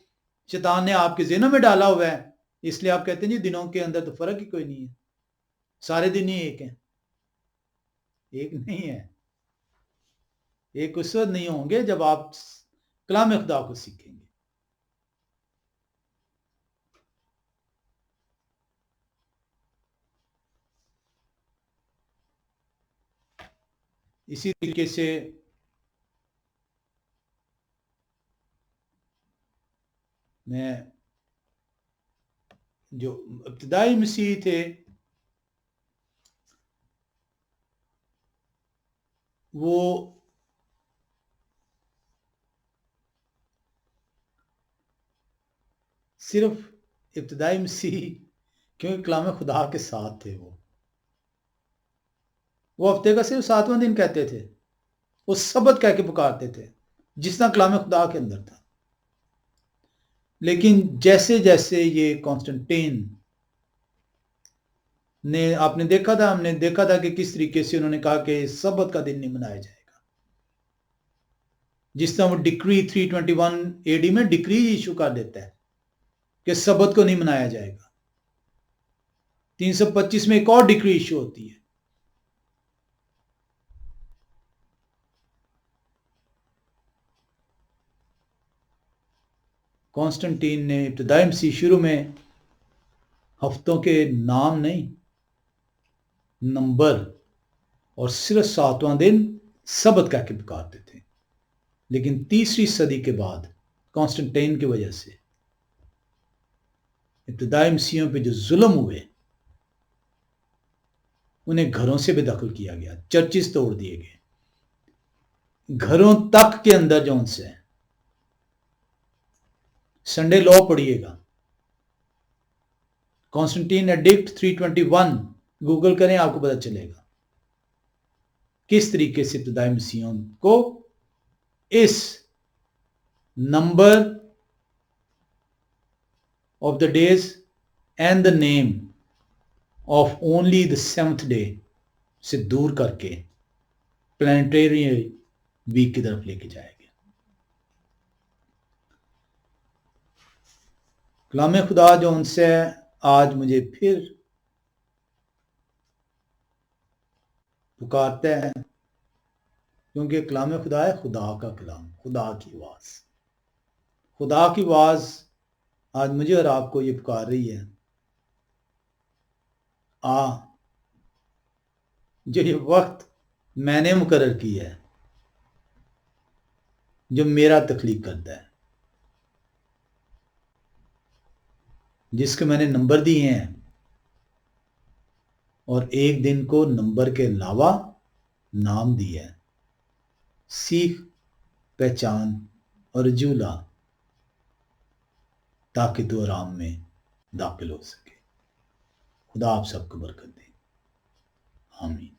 शैतान ने आपके ज़हनों में डाला हुआ है, इसलिए आप कहते हैं जी दिनों के अंदर तो फर्क ही कोई नहीं है, सारे दिन ही एक हैं। एक नहीं है। एक उस वक्त नहीं होंगे जब आप कलाम खुदा को सीखेंगे। इसी तरीके से मैं जो इब्तिदाई मसीह थे वो सिर्फ इब्तिदाई मसीह, क्योंकि कलाम खुदा के साथ थे, वो हफ्ते का सिर्फ 7वां दिन कहते थे, वो सबत कह के पुकारते थे जिस तरह कलाम खुदा के अंदर था। लेकिन जैसे जैसे ये कॉन्स्टेंटाइन ने, आपने देखा था, हमने देखा था कि किस तरीके से उन्होंने कहा कि सबत का दिन नहीं मनाया जाएगा। जिस तरह वो डिक्री 321 एडी में डिक्री इशू कर देता है कि सबत को नहीं मनाया जाएगा। 325 में एक और डिक्री इशू होती है। कॉन्स्टेंटाइन ने इब्तिदाई मसीह शुरू में हफ्तों के नाम नहीं, नंबर और सिर्फ 7वां दिन सबत कह के पुकारते थे। लेकिन तीसरी सदी के बाद कॉन्स्टेंटाइन की वजह से इब्तिदाई मसीहियों पे जो जुल्म हुए, उन्हें घरों से बेदखल किया गया, चर्चिस तोड़ दिए गए, घरों तक के अंदर जो उनसे संडे लॉ पढ़िएगा, कॉन्स्टेंटाइन एडिक्ट 321 गूगल करें, आपको पता चलेगा किस तरीके से इब्तिदाई मसीहियों को इस number of the days and the name of only the 7th day से दूर करके प्लानिटरी वीक की तरफ लेके जाएगा। कलाम खुदा जो उनसे आज मुझे फिर पुकारता है, क्योंकि कलाम खुदा है खुदा का कलाम, खुदा की आवाज। खुदा की आवाज आज मुझे और आपको ये पुकार रही है, जो ये वक्त मैंने मुकर्रर किया है, जो मेरा तख्लीक करता है, जिसके मैंने नंबर दिए हैं, और एक दिन को नंबर के अलावा नाम दिया है, सीख, पहचान और जूला, ताकि तू आराम में दाखिल हो सके। खुदा आप सबको बरकत दे। आमीन।